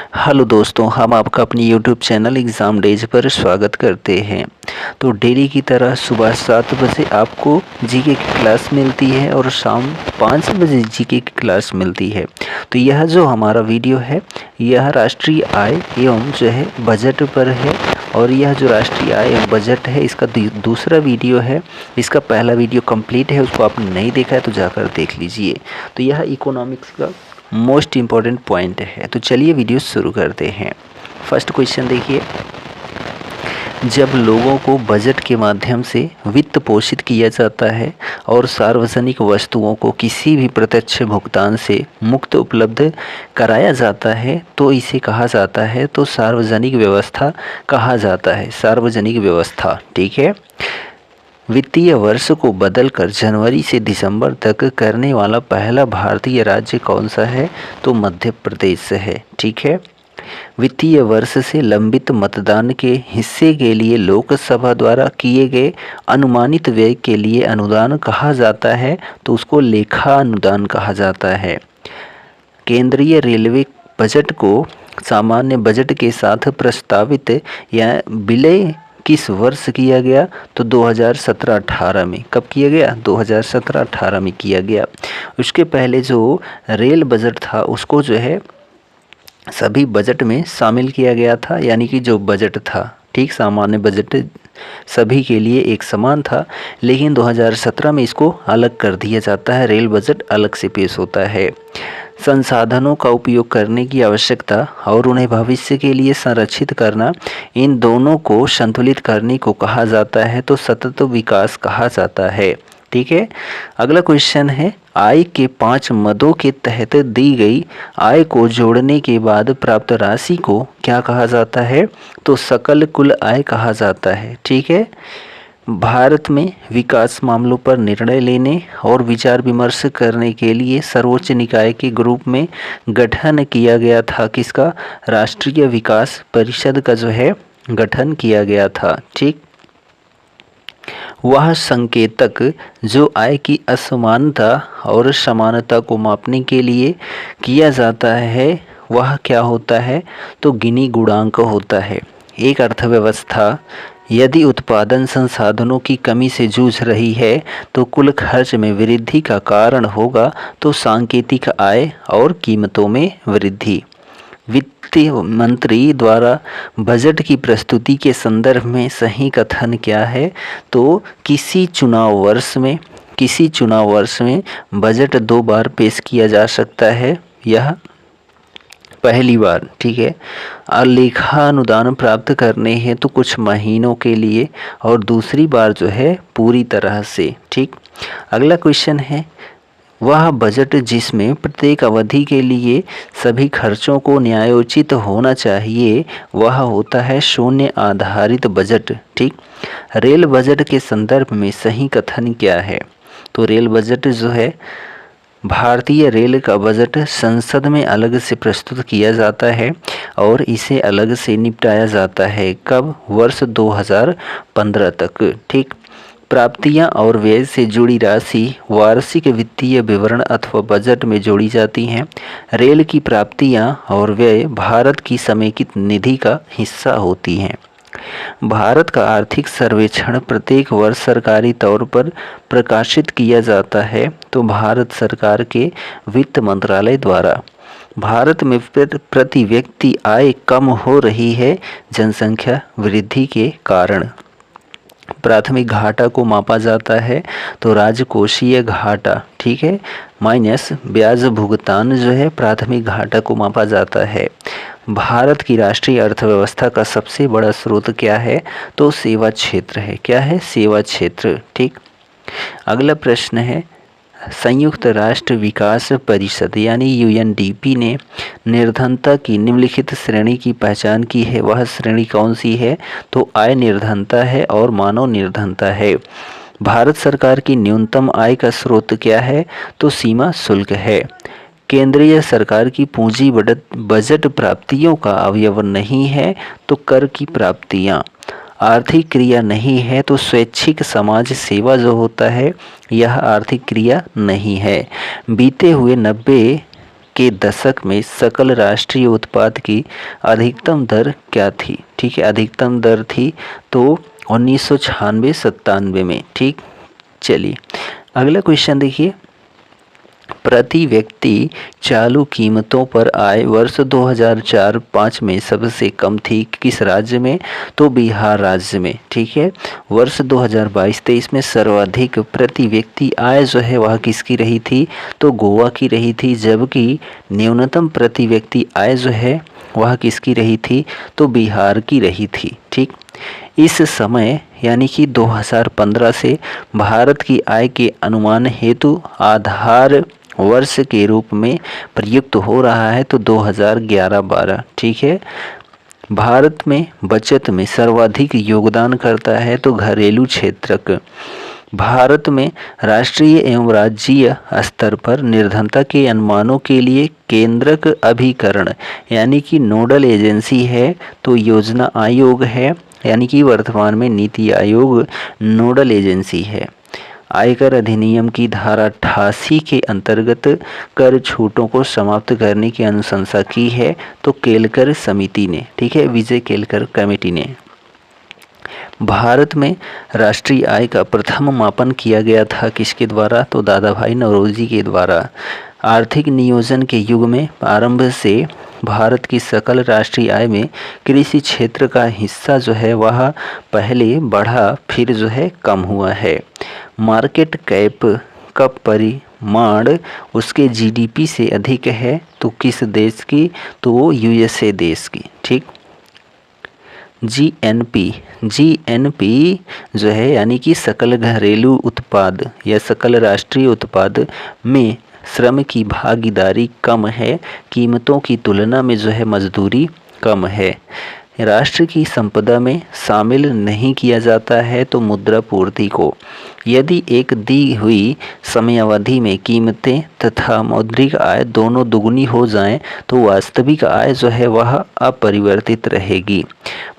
Hello दोस्तों, हम आपका अपनी यूट्यूब चैनल एग्ज़ाम डेज पर स्वागत करते हैं। तो डेली की तरह सुबह 7 बजे आपको जीके की क्लास मिलती है और शाम 5 बजे जीके की क्लास मिलती है। तो यह जो हमारा वीडियो है, यह राष्ट्रीय आय एवं जो है बजट पर है। और यह जो राष्ट्रीय आय एवं बजट है, इसका दूसरा वीडियो है। इसका पहला वीडियो कंप्लीट है, उसको आपने नहीं देखा है तो जाकर देख लीजिए। तो यह इकोनॉमिक्स का मोस्ट इम्पॉर्टेंट पॉइंट है। तो चलिए वीडियो शुरू करते हैं। फर्स्ट क्वेश्चन देखिए, जब लोगों को बजट के माध्यम से वित्त पोषित किया जाता है और सार्वजनिक वस्तुओं को किसी भी प्रत्यक्ष भुगतान से मुक्त उपलब्ध कराया जाता है तो इसे कहा जाता है, तो सार्वजनिक व्यवस्था कहा जाता है। सार्वजनिक व्यवस्था, ठीक है। वित्तीय वर्ष को बदलकर जनवरी से दिसंबर तक करने वाला पहला भारतीय राज्य कौन सा है? तो मध्य प्रदेश है, ठीक है। वित्तीय वर्ष से लंबित मतदान के हिस्से के लिए लोकसभा द्वारा किए गए अनुमानित व्यय के लिए अनुदान कहा जाता है, तो उसको लेखा अनुदान कहा जाता है। केंद्रीय रेलवे बजट को सामान्य बजट के साथ प्रस्तावित या विलय किस वर्ष किया गया? तो 2017-18 में। कब किया गया? 2017-18 में किया गया। उसके पहले जो रेल बजट था उसको जो है सभी बजट में शामिल किया गया था, यानी कि जो बजट था, ठीक, सामान्य बजट सभी के लिए एक समान था। लेकिन 2017 में इसको अलग कर दिया जाता है, रेल बजट अलग से पेश होता है। संसाधनों का उपयोग करने की आवश्यकता और उन्हें भविष्य के लिए संरक्षित करना, इन दोनों को संतुलित करने को कहा जाता है, तो सतत विकास कहा जाता है, ठीक है। अगला क्वेश्चन है, आय के 5 मदों के तहत दी गई आय को जोड़ने के बाद प्राप्त राशि को क्या कहा जाता है? तो सकल कुल आय कहा जाता है, ठीक है। भारत में विकास मामलों पर निर्णय लेने और विचार विमर्श करने के लिए सर्वोच्च निकाय के ग्रुप में गठन किया गया था, किसका? राष्ट्रीय विकास परिषद का जो है गठन किया गया था, ठीक। वह संकेतक जो आय की असमानता और समानता को मापने के लिए किया जाता है, वह क्या होता है? तो गिनी गुणांक होता है। एक अर्थव्यवस्था यदि उत्पादन संसाधनों की कमी से जूझ रही है तो कुल खर्च में वृद्धि का कारण होगा, तो सांकेतिक आय और कीमतों में वृद्धि। वित्त मंत्री द्वारा बजट की प्रस्तुति के संदर्भ में सही कथन क्या है? तो किसी चुनाव वर्ष में बजट 2 बार पेश किया जा सकता है, यह पहली बार, ठीक है। लेखा अनुदान प्राप्त करने हैं तो कुछ महीनों के लिए, और दूसरी बार जो है पूरी तरह से, ठीक। अगला क्वेश्चन है, वह बजट जिसमें प्रत्येक अवधि के लिए सभी खर्चों को न्यायोचित होना चाहिए, वह होता है शून्य आधारित बजट, ठीक। रेल बजट के संदर्भ में सही कथन क्या है? तो रेल बजट जो है, भारतीय रेल का बजट संसद में अलग से प्रस्तुत किया जाता है और इसे अलग से निपटाया जाता है। कब? वर्ष 2015 तक, ठीक। प्राप्तियां और व्यय से जुड़ी राशि वार्षिक वित्तीय विवरण अथवा बजट में जोड़ी जाती हैं। रेल की प्राप्तियां और व्यय भारत की समेकित निधि का हिस्सा होती हैं। भारत का आर्थिक सर्वेक्षण प्रत्येक वर्ष सरकारी तौर पर प्रकाशित किया जाता है, तो भारत सरकार के वित्त मंत्रालय द्वारा। भारत में प्रति व्यक्ति आय कम हो रही है जनसंख्या वृद्धि के कारण। प्राथमिक घाटा को मापा जाता है, तो राजकोषीय घाटा, ठीक है, माइनस ब्याज भुगतान जो है प्राथमिक घाटा को मापा जाता है। भारत की राष्ट्रीय अर्थव्यवस्था का सबसे बड़ा स्रोत क्या है? तो सेवा क्षेत्र है। क्या है? सेवा क्षेत्र, ठीक। अगला प्रश्न है, संयुक्त राष्ट्र विकास परिषद यानी यूएनडीपी ने निर्धनता की निम्नलिखित श्रेणी की पहचान की है, वह श्रेणी कौन सी है? तो आय निर्धनता है और मानव निर्धनता है। भारत सरकार की न्यूनतम आय का स्रोत क्या है? तो सीमा शुल्क है। केंद्रीय सरकार की पूंजी बजट प्राप्तियों का अवयव नहीं है, तो कर की प्राप्तियां। आर्थिक क्रिया नहीं है, तो स्वैच्छिक समाज सेवा जो होता है, यह आर्थिक क्रिया नहीं है। बीते हुए 90 के दशक में सकल राष्ट्रीय उत्पाद की अधिकतम दर क्या थी? ठीक है, अधिकतम दर थी तो 1996-97 में। ठीक, चलिए अगला क्वेश्चन देखिए, प्रति व्यक्ति चालू कीमतों पर आय वर्ष 2004-05 में सबसे कम थी किस राज्य में? तो बिहार राज्य में। ठीक है, वर्ष 2022-23 में सर्वाधिक प्रति व्यक्ति आय जो है वह किसकी रही थी? तो गोवा की रही थी, जबकि न्यूनतम प्रति व्यक्ति आय जो है वह किसकी रही थी? तो बिहार की रही थी। ठीक, इस समय यानी कि 2015 से भारत की आय के अनुमान हेतु आधार वर्ष के रूप में प्रयुक्त हो रहा है तो 2011-12। ठीक है, भारत में बचत में सर्वाधिक योगदान करता है तो घरेलू क्षेत्रक। भारत में राष्ट्रीय एवं राज्यीय स्तर पर निर्धनता के अनुमानों के लिए केंद्रक अभिकरण यानी कि नोडल एजेंसी है तो योजना आयोग है, यानी कि वर्तमान में नीति आयोग नोडल एजेंसी है। आयकर अधिनियम की धारा 88 के अंतर्गत कर छूटों को समाप्त करने की अनुशंसा की है तो केलकर समिति ने। ठीक है, विजय केलकर कमेटी ने। भारत में राष्ट्रीय आय का प्रथम मापन किया गया था किसके द्वारा? तो दादा भाई नौरोजी के द्वारा। आर्थिक नियोजन के युग में आरंभ से भारत की सकल राष्ट्रीय आय में कृषि क्षेत्र का हिस्सा जो है वह पहले बढ़ा फिर जो है कम हुआ है। मार्केट कैप का परिमाण उसके जीडीपी से अधिक है तो किस देश की? तो वो यूएसए देश की। ठीक, जीएनपी जो है यानी कि सकल घरेलू उत्पाद या सकल राष्ट्रीय उत्पाद में श्रम की भागीदारी कम है, कीमतों की तुलना में जो है मजदूरी कम है। राष्ट्र की संपदा में शामिल नहीं किया जाता है तो मुद्रा पूर्ति को। यदि एक दी हुई समयावधि में कीमतें तथा मौद्रिक आय दोनों दुगुनी हो जाएं तो वास्तविक आय जो है वह अपरिवर्तित रहेगी।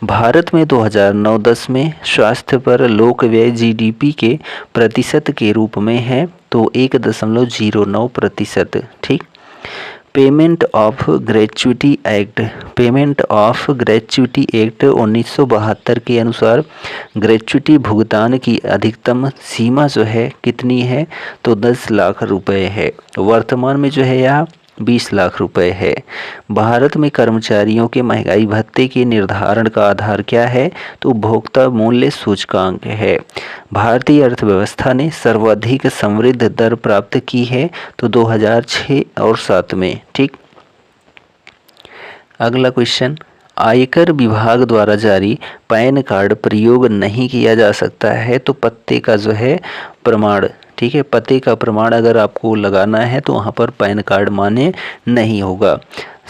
भारत में 2009-10 में स्वास्थ्य पर लोक व्यय जीडीपी के प्रतिशत के रूप में है तो 1.09%। ठीक, पेमेंट ऑफ ग्रेच्युटी एक्ट 1972 के अनुसार ग्रेच्युटी भुगतान की अधिकतम सीमा जो है कितनी है? तो 10 लाख रुपए है। वर्तमान में जो है यह 20 लाख रुपए है। भारत में कर्मचारियों के महंगाई भत्ते के निर्धारण का आधार क्या है? तो उपभोक्ता मूल्य सूचकांक है। भारतीय अर्थव्यवस्था ने सर्वाधिक समृद्ध दर प्राप्त की है तो 2006 और 7 में। ठीक, अगला क्वेश्चन, आयकर विभाग द्वारा जारी पैन कार्ड प्रयोग नहीं किया जा सकता है तो पते का जो है प्रमाण। ठीक है, पते का प्रमाण अगर आपको लगाना है तो वहाँ पर पैन कार्ड मान्य नहीं होगा।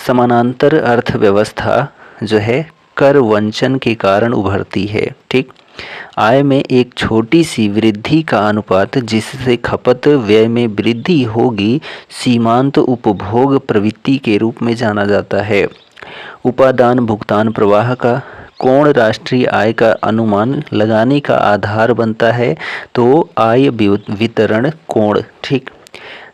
समानांतर अर्थव्यवस्था जो है कर वंचन के कारण उभरती है। ठीक, आय में एक छोटी सी वृद्धि का अनुपात जिससे खपत व्यय में वृद्धि होगी सीमांत उपभोग प्रवृत्ति के रूप में जाना जाता है। उपादान भुगतान प्रवाह का कोण राष्ट्रीय आय का अनुमान लगाने का आधार बनता है तो आय वितरण कोण। ठीक,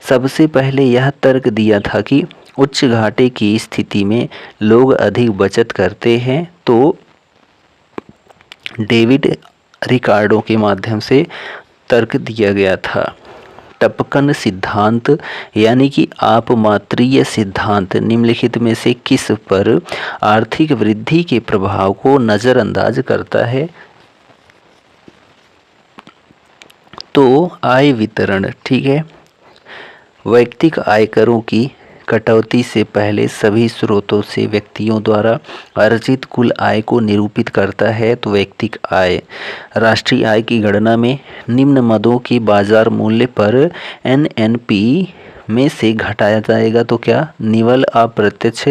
सबसे पहले यह तर्क दिया था कि उच्च घाटे की स्थिति में लोग अधिक बचत करते हैं तो डेविड रिकार्डो के माध्यम से तर्क दिया गया था। टपकन सिद्धांत यानी कि आपमात्रीय सिद्धांत निम्नलिखित में से किस पर आर्थिक वृद्धि के प्रभाव को नज़रअंदाज करता है? तो आय वितरण। ठीक है, वैयक्तिक आयकरों की कटौती से पहले सभी स्रोतों से व्यक्तियों द्वारा अर्जित कुल आय को निरूपित करता है तो वैयक्तिक आय। राष्ट्रीय आय की गणना में निम्न मदों के बाजार मूल्य पर एनएनपी में से घटाया जाएगा तो क्या? निवल अप्रत्यक्ष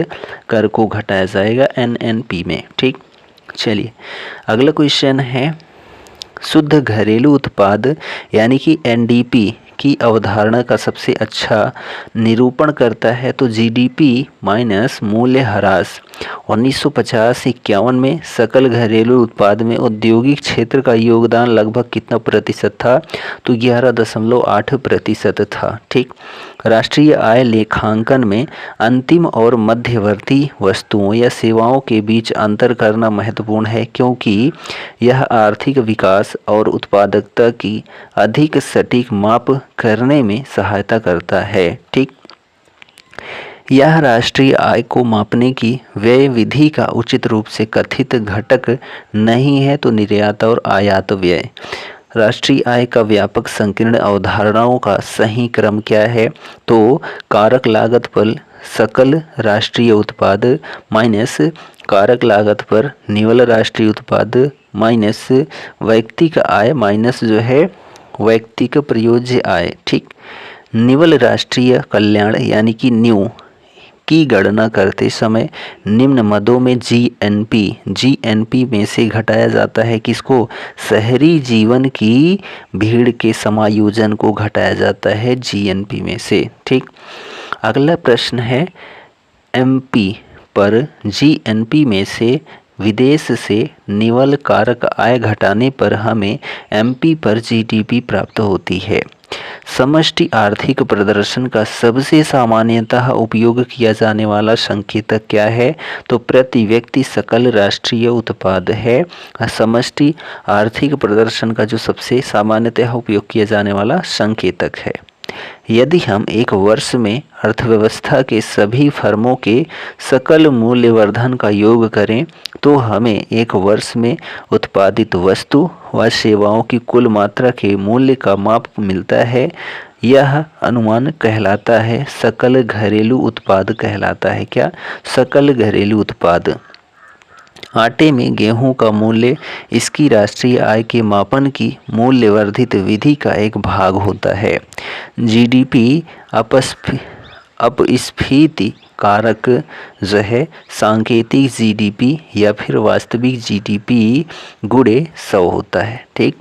कर को घटाया जाएगा एनएनपी में। ठीक, चलिए अगला क्वेश्चन है, शुद्ध घरेलू उत्पाद यानी कि एनडीपी की अवधारणा का सबसे अच्छा निरूपण करता है? तो जीडीपी माइनस मूल्य ह्रास। 1950-51 में सकल घरेलू उत्पाद में औद्योगिक क्षेत्र का योगदान लगभग कितना प्रतिशत था? तो 11.8% था। ठीक। राष्ट्रीय आय लेखांकन में अंतिम और मध्यवर्ती वस्तुओं या सेवाओं के बीच अंतर करना महत्वपूर्ण है, क्योंकि यह आर्थिक विकास और उत्पादकता की अधिक सटीक माप करने में सहायता करता है। ठीक। यह राष्ट्रीय आय को मापने की व्यय विधि का उचित रूप से कथित घटक नहीं है। तो निर्यात और आयात व्यय। राष्ट्रीय आय का व्यापक संकीर्ण अवधारणाओं का सही क्रम क्या है? तो कारक लागत पर सकल राष्ट्रीय उत्पाद माइनस कारक लागत पर निवल राष्ट्रीय उत्पाद माइनस वैयक्तिक आय माइनस जो है वैयक्तिक प्रयोज्य आय। ठीक। निवल राष्ट्रीय कल्याण यानी कि न्यू की गणना करते समय निम्न मदों में जीएनपी में से घटाया जाता है किसको? शहरी जीवन की भीड़ के समायोजन को घटाया जाता है जीएनपी में से। ठीक। अगला प्रश्न है, एमपी पर जीएनपी में से विदेश से निवल कारक आय घटाने पर हमें एमपी पर जीडीपी प्राप्त होती है। समष्टि आर्थिक प्रदर्शन का सबसे सामान्यतः उपयोग किया जाने वाला संकेतक क्या है? तो प्रति व्यक्ति सकल राष्ट्रीय उत्पाद है समष्टि आर्थिक प्रदर्शन का जो सबसे सामान्यतः उपयोग किया जाने वाला संकेतक है। यदि हम एक वर्ष में अर्थव्यवस्था के सभी फर्मों के सकल मूल्यवर्धन का योग करें तो हमें एक वर्ष में उत्पादित वस्तु व सेवाओं की कुल मात्रा के मूल्य का माप मिलता है। यह अनुमान कहलाता है सकल घरेलू उत्पाद कहलाता है। क्या? सकल घरेलू उत्पाद। आटे में गेहूं का मूल्य इसकी राष्ट्रीय आय के मापन की मूल्यवर्धित विधि का एक भाग होता है। जीडीपी अपस्फीति कारक जो है सांकेतिक जीडीपी या फिर वास्तविक जीडीपी गुणे 100 होता है। ठीक।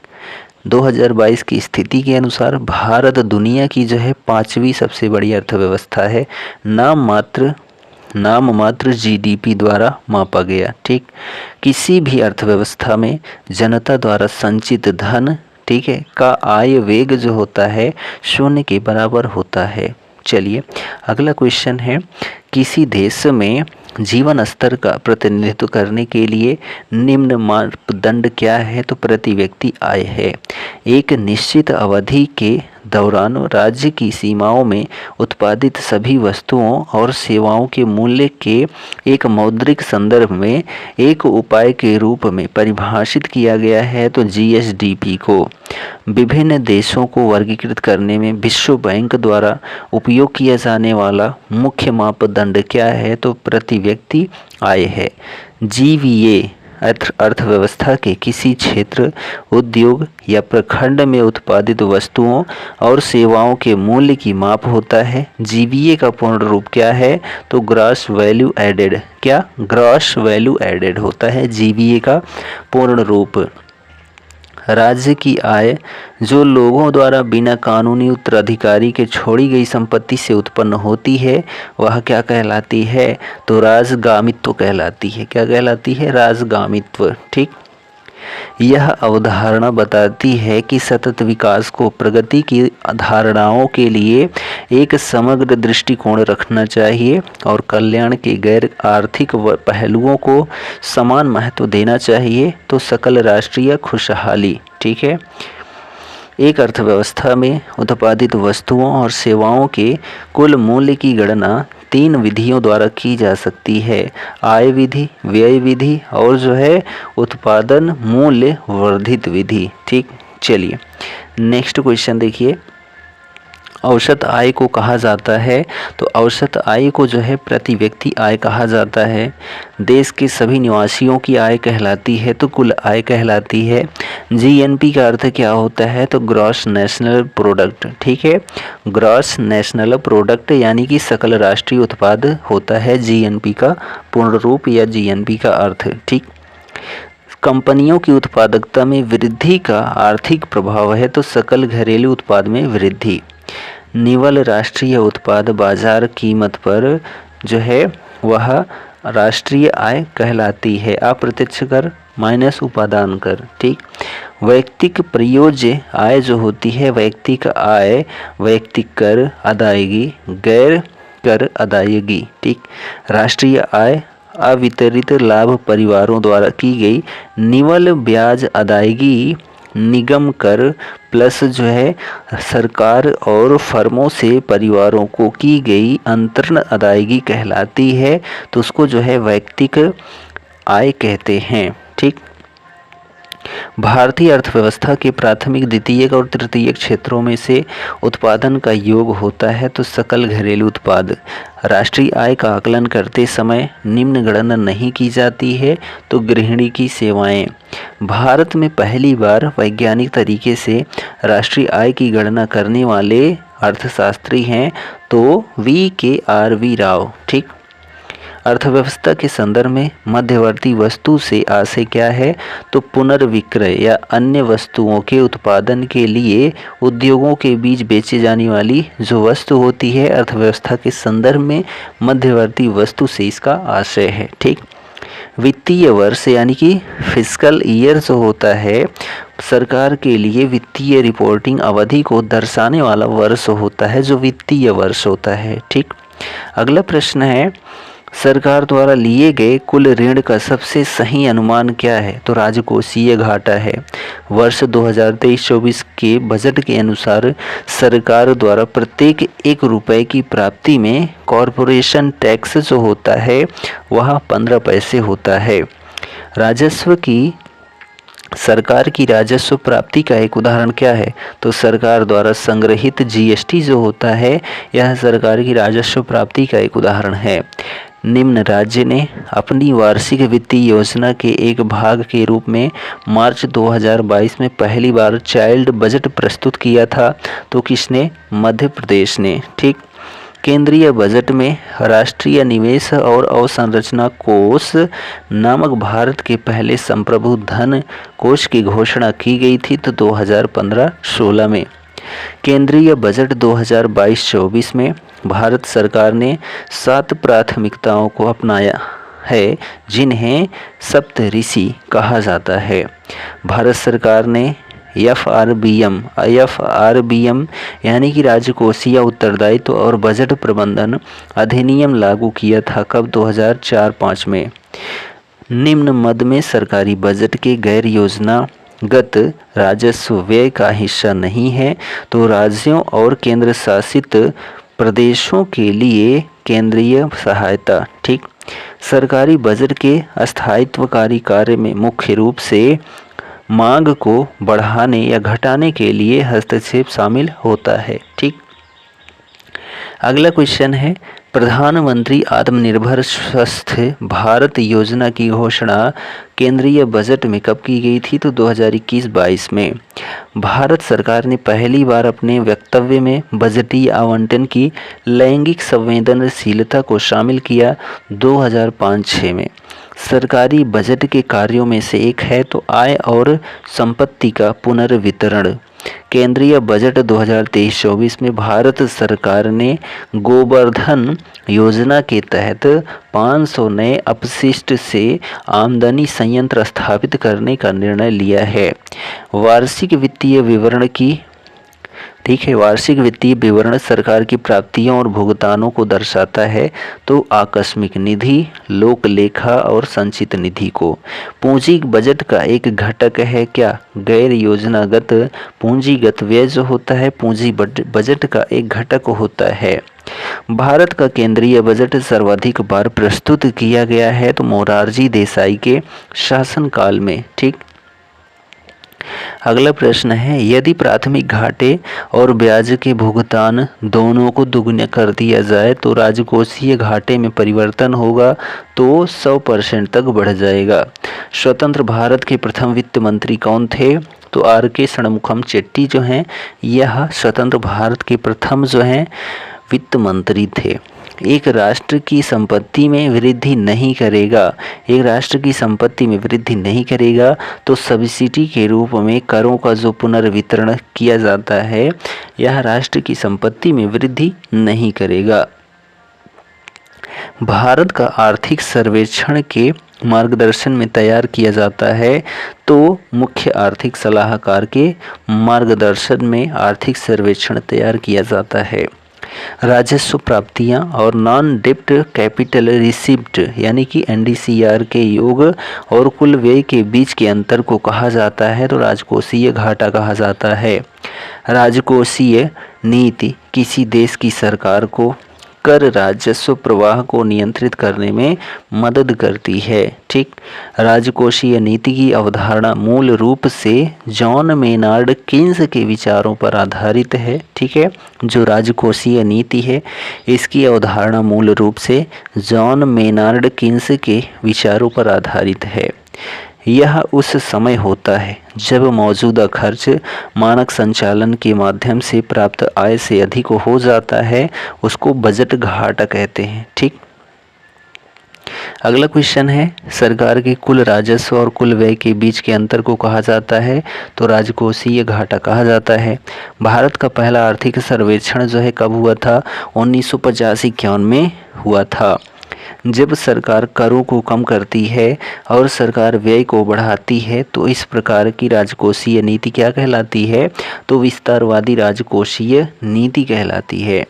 2022 की स्थिति के अनुसार भारत दुनिया की जो है 5वीं सबसे बड़ी अर्थव्यवस्था है, नाम मात्र जीडीपी द्वारा मापा गया। ठीक। किसी भी अर्थव्यवस्था में जनता द्वारा संचित धन, ठीक है, का आय वेग जो होता है 0 के बराबर होता है। चलिए अगला क्वेश्चन है, किसी देश में जीवन स्तर का प्रतिनिधित्व करने के लिए निम्न मापदंड क्या है? तो प्रति व्यक्ति आय है। एक निश्चित अवधि के दौरान राज्य की सीमाओं में उत्पादित सभी वस्तुओं और सेवाओं के मूल्य के एक मौद्रिक संदर्भ में एक उपाय के रूप में परिभाषित किया गया है। तो जीएसडीपी को विभिन्न देशों को वर्गीकृत करने में विश्व बैंक द्वारा उपयोग किया जाने वाला मुख्य मापदंड क्या है? तो प्रति व्यक्ति आय है। जीवीए अर्थव्यवस्था के किसी क्षेत्र, उद्योग या प्रखंड में उत्पादित वस्तुओं और सेवाओं के मूल्य की माप होता है। जीवीए का पूर्ण रूप क्या है? तो ग्रॉस वैल्यू एडेड। क्या? ग्रॉस वैल्यू एडेड होता है जीवीए का पूर्ण रूप। राज्य की आय जो लोगों द्वारा बिना कानूनी उत्तराधिकारी के छोड़ी गई संपत्ति से उत्पन्न होती है वह क्या कहलाती है? तो राजगामित्व कहलाती है। क्या कहलाती है? राजगामित्व। ठीक। यह अवधारणा बताती है कि सतत विकास को प्रगति की धारणाओं के लिए एक समग्र दृष्टिकोण रखना चाहिए और कल्याण के गैर आर्थिक पहलुओं को समान महत्व देना चाहिए। तो सकल राष्ट्रीय खुशहाली। ठीक है। एक अर्थव्यवस्था में उत्पादित वस्तुओं और सेवाओं के कुल मूल्य की गणना 3 विधियों द्वारा की जा सकती है, आय विधि, व्यय विधि और जो है उत्पादन मूल्य वर्धित विधि। ठीक। चलिए नेक्स्ट क्वेश्चन देखिए, औसत आय को कहा जाता है? तो औसत आय को जो है प्रति व्यक्ति आय कहा जाता है। देश के सभी निवासियों की आय कहलाती है तो कुल आय कहलाती है। जीएनपी का अर्थ क्या होता है? तो ग्रॉस नेशनल प्रोडक्ट। ठीक है। ग्रॉस नेशनल प्रोडक्ट यानी कि सकल राष्ट्रीय उत्पाद होता है जीएनपी का पूर्ण रूप या जीएनपी का अर्थ। ठीक। कंपनियों की उत्पादकता में वृद्धि का आर्थिक प्रभाव है तो सकल घरेलू उत्पाद में वृद्धि। निवल राष्ट्रीय उत्पाद बाजार कीमत पर जो है वह राष्ट्रीय आय कहलाती है। अप्रत्यक्ष कर माइनस उपादान कर, ठीक। वैयक्तिक प्रयोज्य आय जो होती है, वैयक्तिक आय वैयक्तिक कर अदायगी, गैर कर अदायगी, ठीक। राष्ट्रीय आय अवितरित लाभ परिवारों द्वारा की गई निवल ब्याज अदायगी, निगम कर प्लस जो है सरकार और फर्मों से परिवारों को की गई अंतरण अदायगी कहलाती है। तो उसको जो है वैयक्तिक आय कहते हैं, ठीक। भारतीय अर्थव्यवस्था के प्राथमिक, द्वितीयक और तृतीयक क्षेत्रों में से उत्पादन का योग होता है तो सकल घरेलू उत्पाद। राष्ट्रीय आय का आकलन करते समय निम्न गणना नहीं की जाती है तो गृहिणी की सेवाएं। भारत में पहली बार वैज्ञानिक तरीके से राष्ट्रीय आय की गणना करने वाले अर्थशास्त्री हैं तो V.K.R.V. राव, ठीक। अर्थव्यवस्था के संदर्भ में मध्यवर्ती वस्तु से आशय क्या है तो पुनर्विक्रय या अन्य वस्तुओं के उत्पादन के लिए उद्योगों के बीच बेची जाने वाली जो वस्तु होती है, अर्थव्यवस्था के संदर्भ में मध्यवर्ती वस्तु से इसका आशय है, ठीक। वित्तीय वर्ष यानी कि फिस्कल ईयर जो होता है सरकार के लिए वित्तीय रिपोर्टिंग अवधि को दर्शाने वाला वर्ष होता है जो वित्तीय वर्ष होता है, ठीक। अगला प्रश्न है, सरकार द्वारा लिए गए कुल ऋण का सबसे सही अनुमान क्या है तो राजकोषीय घाटा है। वर्ष 2023-24 के बजट के अनुसार सरकार द्वारा प्रत्येक 1 रुपये की प्राप्ति में कॉरपोरेशन टैक्स जो होता है वह 15 पैसे होता है। राजस्व की सरकार की राजस्व प्राप्ति का एक उदाहरण क्या है तो सरकार द्वारा संग्रहित GST जो होता है यह सरकार की राजस्व प्राप्ति का एक उदाहरण है। निम्न राज्य ने अपनी वार्षिक वित्तीय योजना के एक भाग के रूप में मार्च 2022 में पहली बार चाइल्ड बजट प्रस्तुत किया था तो किसने, मध्य प्रदेश ने, ठीक। केंद्रीय बजट में राष्ट्रीय निवेश और अवसंरचना कोष नामक भारत के पहले संप्रभु धन कोष की घोषणा की गई थी तो 2015-16 में। केंद्रीय बजट 2022-24 में भारत सरकार ने 7 प्राथमिकताओं को अपनाया है जिन्हें सप्तऋषि कहा जाता है। भारत सरकार ने FRBM यानी कि राजकोषीय उत्तरदायित्व और बजट प्रबंधन अधिनियम लागू किया था कब 2004-5 में। निम्न मद में सरकारी बजट के गैर योजनागत राजस्व व्यय का हिस्सा नहीं है तो राज्यों और केंद्र शासित प्रदेशों के लिए केंद्रीय सहायता, ठीक। सरकारी बजट के स्थायित्वकारी कार्य में मुख्य रूप से मांग को बढ़ाने या घटाने के लिए हस्तक्षेप शामिल होता है, ठीक। अगला क्वेश्चन है, प्रधानमंत्री आत्मनिर्भर स्वस्थ भारत योजना की घोषणा केंद्रीय बजट में कब की गई थी तो 2021-22 में। भारत सरकार ने पहली बार अपने वक्तव्य में बजटीय आवंटन की लैंगिक संवेदनशीलता को शामिल किया 2005-6 में। सरकारी बजट के कार्यों में से एक है तो आय और संपत्ति का पुनर्वितरण। केंद्रीय बजट 2023-24 में भारत सरकार ने गोवर्धन योजना के तहत 500 नए अपशिष्ट से आमदनी संयंत्र स्थापित करने का निर्णय लिया है। वार्षिक वित्तीय विवरण की, ठीक है, वार्षिक वित्तीय विवरण सरकार की प्राप्तियों और भुगतानों को दर्शाता है तो आकस्मिक निधि, लोक लेखा और संचित निधि को। पूंजी बजट का एक घटक है क्या, गैर योजनागत पूंजीगत व्यय जो होता है पूंजी बजट का एक घटक होता है। भारत का केंद्रीय बजट सर्वाधिक बार प्रस्तुत किया गया है तो मोरारजी देसाई के शासनकाल में, ठीक। अगला प्रश्न है, यदि प्राथमिक घाटे और ब्याज के भुगतान दोनों को दुगना कर दिया जाए तो राजकोषीय घाटे में परिवर्तन होगा तो 100% तक बढ़ जाएगा। स्वतंत्र भारत के प्रथम वित्त मंत्री कौन थे तो R.K. षणमुखम चेट्टी जो हैं यह स्वतंत्र भारत के प्रथम जो हैं वित्त मंत्री थे। एक राष्ट्र की संपत्ति में वृद्धि नहीं करेगा, एक राष्ट्र की संपत्ति में वृद्धि नहीं करेगा तो सब्सिडी के रूप में करों का जो पुनर्वितरण किया जाता है यह राष्ट्र की संपत्ति में वृद्धि नहीं करेगा। भारत का आर्थिक सर्वेक्षण के मार्गदर्शन में तैयार किया जाता है तो मुख्य आर्थिक सलाहकार के मार्गदर्शन में आर्थिक सर्वेक्षण तैयार किया जाता है। राजस्व प्राप्तियां और नॉन डेप्ट कैपिटल रिसिप्ट यानी कि NDCR के योग और कुल व्यय के बीच के अंतर को कहा जाता है तो राजकोषीय घाटा कहा जाता है। राजकोषीय नीति किसी देश की सरकार को कर राजस्व प्रवाह को नियंत्रित करने में मदद करती है। ठीक, राजकोषीय नीति की अवधारणा मूल रूप से जॉन मेनार्ड कीन्स के विचारों पर आधारित है। ठीक है, जो राजकोषीय नीति है इसकी अवधारणा मूल रूप से जॉन मेनार्ड कीन्स के विचारों पर आधारित है। यह उस समय होता है जब मौजूदा खर्च मानक संचालन के माध्यम से प्राप्त आय से अधिक हो जाता है, उसको बजट घाटा कहते हैं। ठीक, अगला क्वेश्चन है सरकार के कुल राजस्व और कुल व्यय के बीच के अंतर को कहा जाता है तो राजकोषीय घाटा कहा जाता है। भारत का पहला आर्थिक सर्वेक्षण जो है कब हुआ था? 1950-51 में हुआ था। जब सरकार करों को कम करती है और सरकार व्यय को बढ़ाती है तो इस प्रकार की राजकोषीय नीति क्या कहलाती है? तो विस्तारवादी राजकोषीय नीति कहलाती है।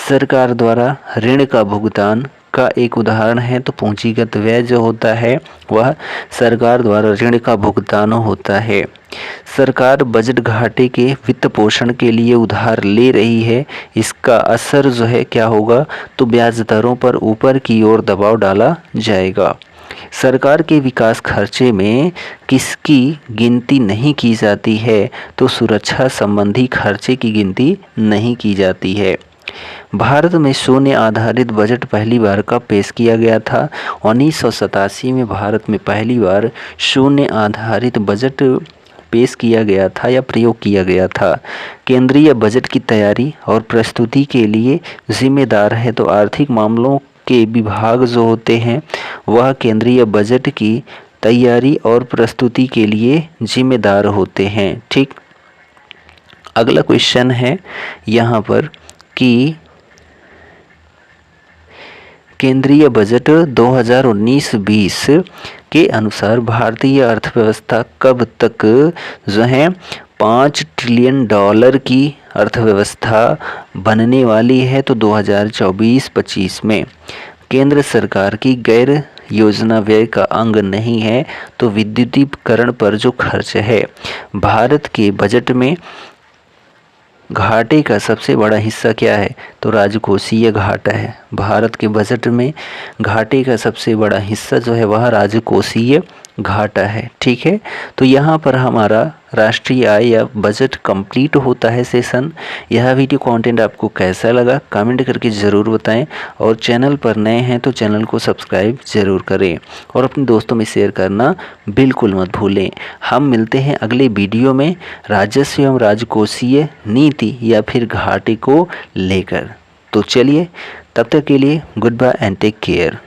सरकार द्वारा ऋण का भुगतान का एक उदाहरण है तो पूंजीगत व्यय जो होता है वह सरकार द्वारा ऋण का भुगतान होता है। सरकार बजट घाटे के वित्त पोषण के लिए उधार ले रही है, इसका असर जो है क्या होगा? तो ब्याज दरों पर ऊपर की ओर दबाव डाला जाएगा। सरकार के विकास खर्चे में किसकी गिनती नहीं की जाती है? तो सुरक्षा संबंधी खर्चे की गिनती नहीं की जाती है। भारत में शून्य आधारित बजट पहली बार कब पेश किया गया था? 1987 में भारत में पहली बार शून्य आधारित बजट पेश किया गया था या प्रयोग किया गया था। केंद्रीय बजट की तैयारी और प्रस्तुति के लिए जिम्मेदार है तो आर्थिक मामलों के विभाग जो होते हैं वह केंद्रीय बजट की तैयारी और प्रस्तुति के लिए जिम्मेदार होते हैं। ठीक, अगला क्वेश्चन है यहाँ पर कि केंद्रीय बजट 2019-20 के अनुसार भारतीय अर्थव्यवस्था कब तक जो है $5 ट्रिलियन की अर्थव्यवस्था बनने वाली है? तो 2024-25 में। केंद्र सरकार की गैर योजना व्यय का अंग नहीं है तो विद्युतीकरण पर जो खर्च है। भारत के बजट में घाटे का सबसे बड़ा हिस्सा क्या है? तो राजकोषीय घाटा है। भारत के बजट में घाटे का सबसे बड़ा हिस्सा जो है वह राजकोषीय घाटा है। ठीक है, तो यहाँ पर हमारा राष्ट्रीय आय या बजट कंप्लीट होता है सेशन। यह वीडियो कंटेंट आपको कैसा लगा कमेंट करके ज़रूर बताएं और चैनल पर नए हैं तो चैनल को सब्सक्राइब ज़रूर करें और अपने दोस्तों में शेयर करना बिल्कुल मत भूलें। हम मिलते हैं अगले वीडियो में राजस्व एवं राजकोषीय नीति या फिर घाटे को लेकर। तो चलिए, तब तक के लिए goodbye and take care.